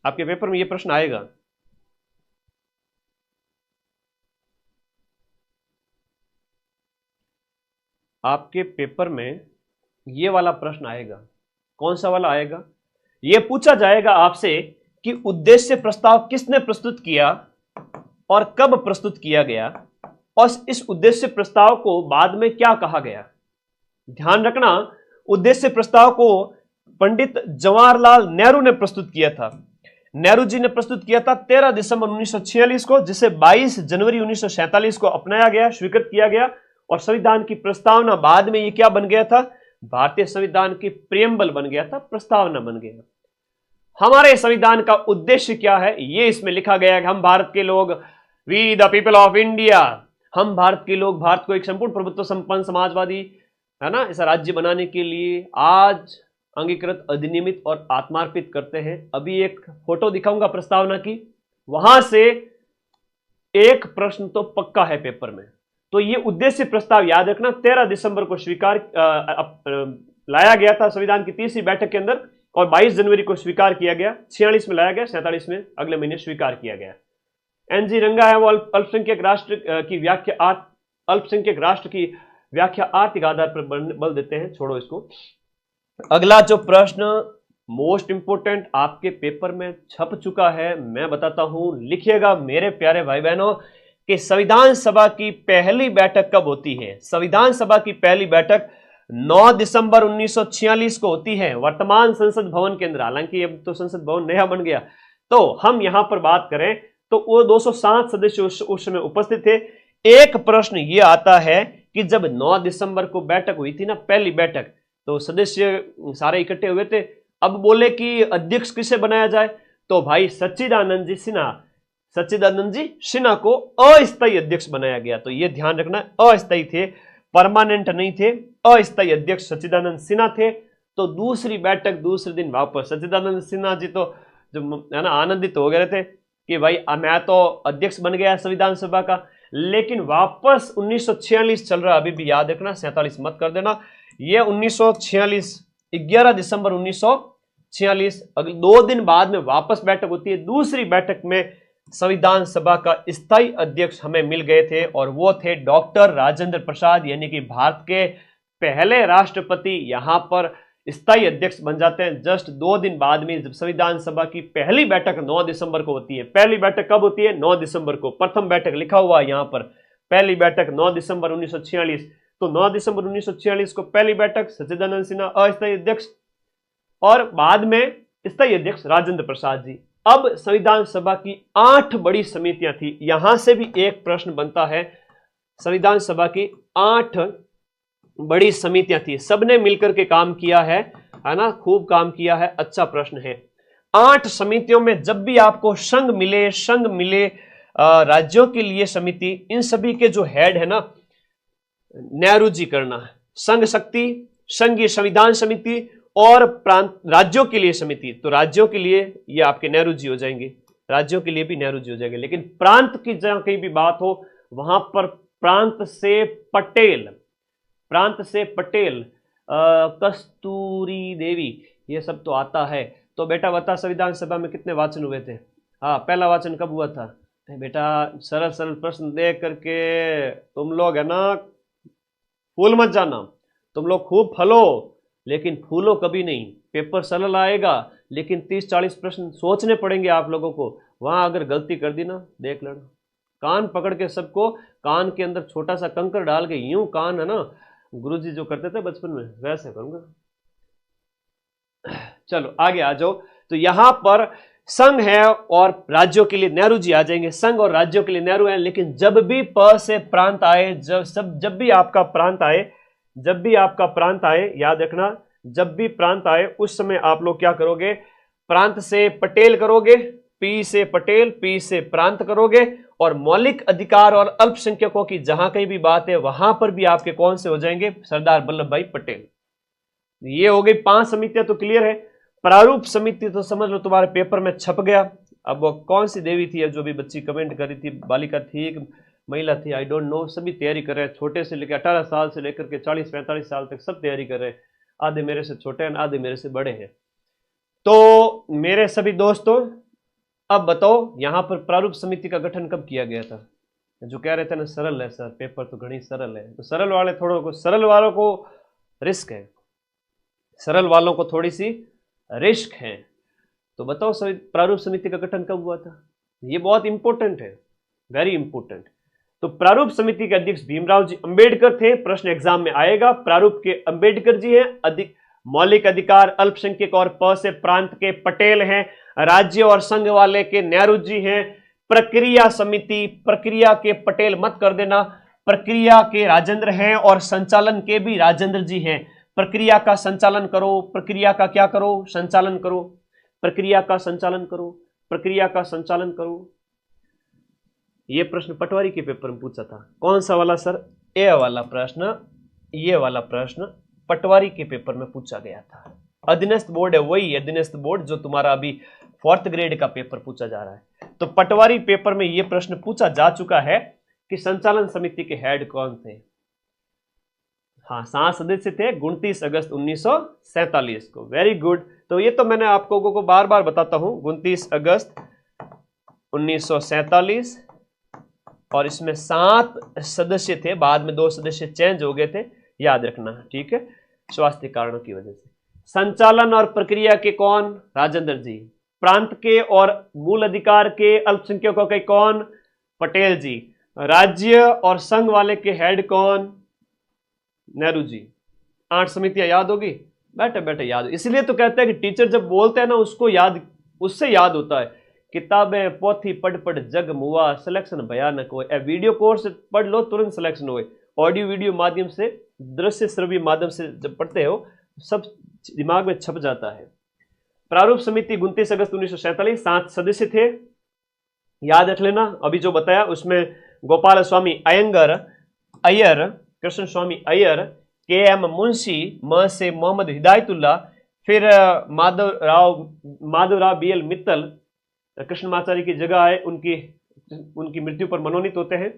आपके पेपर में ये प्रश्न आएगा। आपके पेपर में ये वाला प्रश्न आएगा। कौन सा वाला आएगा? ये पूछा जाएगा आपसे कि उद्देश्य प्रस्ताव किसने प्रस्तुत किया और कब प्रस्तुत किया गया, और इस उद्देश्य प्रस्ताव को बाद में क्या कहा गया। ध्यान रखना, उद्देश्य प्रस्ताव को पंडित जवाहरलाल नेहरू ने प्रस्तुत किया था। नेहरू जी ने प्रस्तुत किया था 13 दिसंबर 1946 को, जिसे 22 जनवरी 1947 को अपनाया गया, स्वीकृत किया गया, और संविधान की प्रस्तावना बाद में ये क्या बन गया था? भारतीय संविधान की प्रियम्बल बन गया था, प्रस्तावना बन गया। हमारे संविधान का उद्देश्य क्या है ये इसमें लिखा गया है कि हम भारत के लोग, we the people of India, हम भारत के लोग भारत को एक संपूर्ण प्रभुत्व संपन्न समाजवादी, है ना, ऐसा राज्य बनाने के लिए आज अंगीकृत, अधिनियमित और आत्मार्पित करते हैं। अभी एक फोटो दिखाऊंगा प्रस्तावना की, वहां से एक प्रश्न तो पक्का है पेपर में। तो ये उद्देश्य प्रस्ताव याद रखना 13 दिसंबर को स्वीकार लाया गया था संविधान की तीसरी बैठक के अंदर, और 22 जनवरी को स्वीकार किया गया। 46 में लाया गया, 47 में अगले महीने स्वीकार किया गया। एनजी रंगा है वो अल्पसंख्यक राष्ट्र की व्याख्या, अल्पसंख्यक राष्ट्र की व्याख्या आर्थिक आधार पर बल देते हैं। छोड़ो इसको। अगला जो प्रश्न मोस्ट इंपोर्टेंट आपके पेपर में छप चुका है, मैं बताता हूं, लिखिएगा मेरे प्यारे भाई बहनों कि संविधान सभा की पहली बैठक कब होती है। संविधान सभा की पहली बैठक 9 दिसंबर 1946 को होती है, वर्तमान संसद भवन के अंदर। हालांकि अब तो संसद भवन नया बन गया। तो हम यहां पर बात करें तो वो 207 सदस्य उस समय उपस्थित थे। एक प्रश्न ये आता है कि जब 9 दिसंबर को बैठक हुई थी ना, पहली बैठक, तो सदस्य सारे इकट्ठे हुए थे। अब बोले कि अध्यक्ष किसे बनाया जाए, तो भाई सच्चिदानंद जी सिन्हा को अस्थायी अध्यक्ष बनाया गया। तो ये ध्यान रखना, अस्थायी थे, परमानेंट नहीं थे, अस्थायी अध्यक्ष सच्चिदानंद सिन्हा थे। तो दूसरी बैठक दूसरे दिन वापस, सच्चिदानंद सिन्हा जी तो जो है ना आनंदित हो गए थे कि भाई मैं तो अध्यक्ष बन गया संविधान सभा का। लेकिन वापस 1946 चल रहा, अभी भी याद रखना, 47 मत कर देना। ये 1946 11 दिसंबर 1946, अगले 2 दिन बाद में वापस बैठक होती है। दूसरी बैठक में संविधान सभा का स्थायी अध्यक्ष हमें मिल गए थे, और वो थे डॉक्टर राजेंद्र प्रसाद, यानी कि भारत के पहले राष्ट्रपति यहां पर स्थायी अध्यक्ष बन जाते हैं। जस्ट 2 दिन बाद में जब संविधान सभा की पहली बैठक 9 दिसंबर को होती है। पहली बैठक कब होती है? 9 दिसंबर को। प्रथम बैठक लिखा हुआ है यहां पर, पहली बैठक 9 दिसंबर 1946। तो 9 दिसंबर 1946 को पहली बैठक, सच्चिदानंद सिन्हा अस्थायी अध्यक्ष, और बाद में स्थायी अध्यक्ष राजेंद्र प्रसाद जी। अब संविधान सभा की 8 बड़ी समितियां थी। यहां से भी एक प्रश्न बनता है, संविधान सभा की 8 बड़ी समितियां थी, सबने मिलकर के काम किया है ना, खूब काम किया है। अच्छा प्रश्न है। 8 समितियों में जब भी आपको संघ मिले राज्यों के लिए समिति, इन सभी के जो हेड है ना, नेहरू जी करना है। संघ शक्ति, संघीय संविधान समिति, और प्रांत राज्यों के लिए समिति। तो राज्यों के लिए ये आपके नेहरू जी हो जाएंगे, राज्यों के लिए भी नेहरू जी हो जाएंगे। लेकिन प्रांत की जहां कहीं भी बात हो, वहां पर प्रांत से पटेल, कस्तूरी देवी, ये सब तो आता है। तो बेटा बता, संविधान सभा में कितने वाचन हुए थे? हाँ, पहला वाचन कब हुआ था? बेटा सरल सरल प्रश्न देख करके तुम लोग है ना, फूल मत जाना। तुम लोग खूब फलो, लेकिन फूलो कभी नहीं। पेपर सरल आएगा, लेकिन 30-40 प्रश्न सोचने पड़ेंगे आप लोगों को। वहां अगर गलती कर दी ना, देख लेना, कान पकड़ के सबको, कान के अंदर छोटा सा कंकर डाल के यूं कान, है ना, गुरुजी जो करते थे बचपन में, वैसे करूंगा। चलो आगे आ जाओ। तो यहां पर संघ है और राज्यों के लिए नेहरू जी आ जाएंगे। संघ और राज्यों के लिए नेहरू है। लेकिन जब भी प से प्रांत आए, जब भी आपका प्रांत आए, याद रखना, जब भी प्रांत आए उस समय आप लोग क्या करोगे? प्रांत से पटेल करोगे, पी से पटेल, पी से प्रांत करोगे, और मौलिक अधिकार और अल्पसंख्यकों की जहां कहीं भी बात है वहां पर भी आपके कौन से हो जाएंगे? सरदार वल्लभ भाई पटेल। ये हो गई 5 समितियां, तो क्लियर है। प्रारूप समिति तो समझ लो तुम्हारे पेपर में छप गया। अब वो कौन सी देवी थी जो भी बच्ची कमेंट करी थी, बालिका थी, महिला थी, आई डोंट नो, सभी तैयारी कर रहे हैं। छोटे से लेकर 18 साल से लेकर के 40-45 साल तक सब तैयारी कर रहे हैं। आधे मेरे से छोटे हैं, आधे मेरे से बड़े हैं। तो मेरे सभी दोस्तों, अब बताओ यहां पर प्रारूप समिति का गठन कब किया गया था? जो कह रहे थे ना सरल है सर, पेपर तो घनी सरल है, तो सरल वाले थोड़ा को, सरल वालों को रिस्क है, सरल वालों को थोड़ी सी रिस्क है। तो बताओ प्रारूप समिति का गठन कब हुआ था? ये बहुत इंपॉर्टेंट है, वेरी इंपॉर्टेंट। तो प्रारूप समिति के अध्यक्ष भीमराव जी अंबेडकर थे, प्रश्न एग्जाम में आएगा। प्रारूप के अंबेडकर जी हैं। अधिक मौलिक अधिकार अल्पसंख्यक और प से प्रांत के पटेल हैं। राज्य और संघ वाले के नेहरू जी हैं। प्रक्रिया समिति, प्रक्रिया के पटेल मत कर देना, प्रक्रिया के राजेंद्र हैं और संचालन के भी राजेंद्र जी हैं। प्रक्रिया का संचालन करो, प्रक्रिया का क्या करो? संचालन करो, प्रक्रिया का संचालन करो, प्रक्रिया का संचालन करो। यह प्रश्न पटवारी के पेपर में पूछा था। कौन सा वाला सर? ए वाला प्रश्न, ये वाला प्रश्न पटवारी के पेपर में पूछा गया था। अधीनस्थ बोर्ड है वही अधीनस्थ बोर्ड जो तुम्हारा अभी 4th ग्रेड का पेपर पूछा जा रहा है। तो पटवारी पेपर में यह प्रश्न पूछा जा चुका है कि संचालन समिति के हेड कौन थे? हाँ, 7 सदस्य थे 29 अगस्त 1947 को। Very good. तो ये तो मैंने आपको को बार बार बताता हूं, 29 अगस्त 1947, और इसमें 7 सदस्य थे, बाद में 2 सदस्य चेंज हो गए थे, याद रखना, ठीक है, स्वास्थ्य कारणों की वजह से। संचालन और प्रक्रिया के कौन? राजेंद्र जी। प्रांत के और मूल अधिकार के अल्पसंख्यकों के कौन? पटेल जी। राज्य और संघ वाले के हेड कौन? नेहरू जी। 8 समितियां याद होगी, बैठे बैठे याद। इसलिए तो कहते हैं कि टीचर जब बोलते हैं ना उसको याद, उससे याद होता है। किताबें पोथी पढ़ पढ़ जग मुआ, सिलेक्शन भयानक हो। वीडियो कोर्स पढ़ लो तुरंत सिलेक्शन हो। ऑडियो वीडियो माध्यम से, दृश्य श्रव्य माध्यम से जब पढ़ते हो सब दिमाग में छप जाता है। प्रारूप समिति 29 अगस्त 1947, 7 सदस्य थे, याद रख लेना। अभी जो बताया उसमें गोपाल स्वामी अय्यर, कृष्ण स्वामी अय्यर, के.एम. मुंशी, म से मोहम्मद हिदायतुल्लाह, फिर माधवराव बी.एल. मित्तल, कृष्णमाचार्य की जगह है, उनकी मृत्यु पर मनोनीत होते हैं।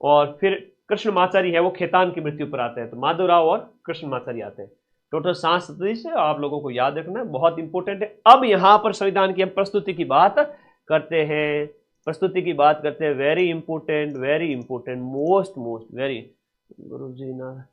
और फिर कृष्णमाचार्य है वो खेतान की मृत्यु पर आते हैं, तो माधवराव और कृष्णमाचार्य आते हैं। टोटल 7 सदस्य आप लोगों को याद रखना है, बहुत इंपॉर्टेंट है। अब यहां पर संविधान की हम प्रस्तुति की बात करते हैं, प्रस्तुति की बात करते हैं। Very important, very important, most very. गुरु जी ना,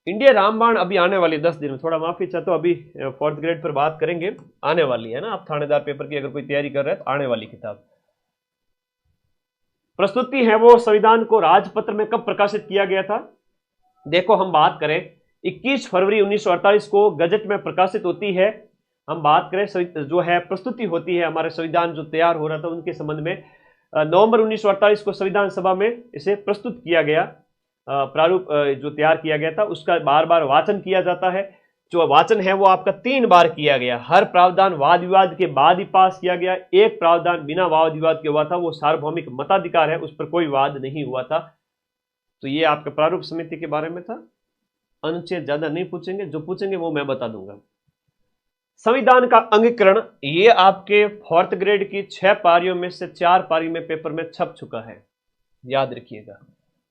इंडिया रामबाण अभी आने वाली 10 दिन में, थोड़ा माफी चाहता हूं, अभी 4th ग्रेड पर बात करेंगे, आने वाली है ना। आप थानेदार पेपर की अगर कोई तैयारी कर रहे हैं तो आने वाली किताब। प्रस्तुति है वो संविधान को राजपत्र में कब प्रकाशित किया गया था? देखो हम बात करें 21 फरवरी 1948 को गजट में प्रकाशित होती है। हम बात करें जो है प्रस्तुति होती है हमारे संविधान जो तैयार हो रहा था उनके संबंध में, नवंबर 1948 को संविधान सभा में इसे प्रस्तुत किया गया। प्रारूप जो तैयार किया गया था उसका बार बार वाचन किया जाता है। जो वाचन है वो आपका 3 बार किया गया। हर प्रावधान वाद विवाद के बाद ही पास किया गया। एक प्रावधान बिना वाद विवाद के हुआ था, वो सार्वभौमिक मताधिकार है, उस पर कोई वाद नहीं हुआ था। तो ये आपके प्रारूप समिति के बारे में था। अनुच्छेद ज्यादा नहीं पूछेंगे, जो पूछेंगे वो मैं बता दूंगा। संविधान का अंगीकरण, ये आपके 4th ग्रेड की 6 पारियों में से 4 पारी में पेपर में छप चुका है, याद रखिएगा।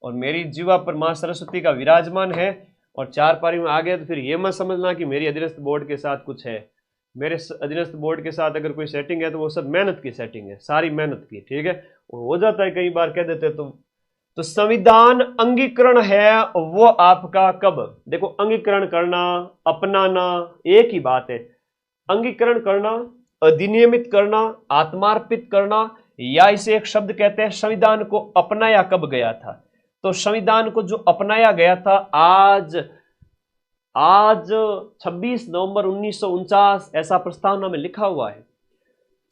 और मेरी जीवा पर मां सरस्वती का विराजमान है, और 4 पारी में आ गया तो फिर ये मत समझना कि मेरी अधीनस्थ बोर्ड के साथ कुछ है। मेरे अधीनस्थ बोर्ड के साथ अगर कोई सेटिंग है तो वो सब मेहनत की सेटिंग है, सारी मेहनत की, ठीक है। हो जाता है कई बार कह देते तो संविधान अंगीकरण है वो आपका कब? देखो अंगीकरण करना, अपनाना एक ही बात है। अंगीकरण करना, अधिनियमित करना, आत्मार्पित करना, या इसे एक शब्द कहते हैं संविधान को अपनाया कब गया था। तो संविधान को जो अपनाया गया था आज 26 नवंबर 1949, ऐसा प्रस्तावना में लिखा हुआ है।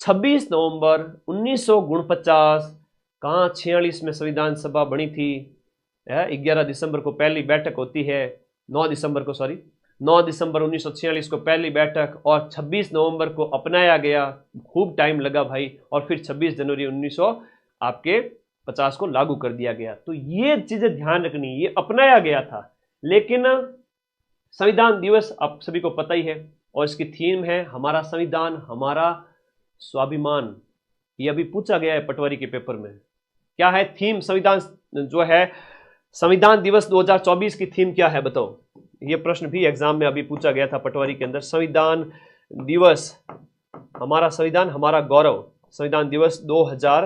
26 नवंबर 1949, कहाँ 46 में संविधान सभा बनी थी। 11 दिसंबर को पहली बैठक होती है, 9 दिसंबर 1946 को पहली बैठक, और 26 नवंबर को अपनाया गया। खूब टाइम लगा भाई, और फिर 26 जनवरी 1950 को लागू कर दिया गया। तो ये चीजें ध्यान रखनी, ये अपनाया गया था। लेकिन संविधान दिवस आप सभी को पता ही है, और इसकी थीम है हमारा संविधान हमारा स्वाभिमान। ये अभी पूछा गया है पटवारी के पेपर में, क्या है थीम? संविधान जो है संविधान दिवस 2024 की थीम क्या है बताओ? ये प्रश्न भी एग्जाम में अभी पूछा गया था पटवारी के अंदर। संविधान दिवस हमारा संविधान हमारा गौरव, संविधान दिवस 2000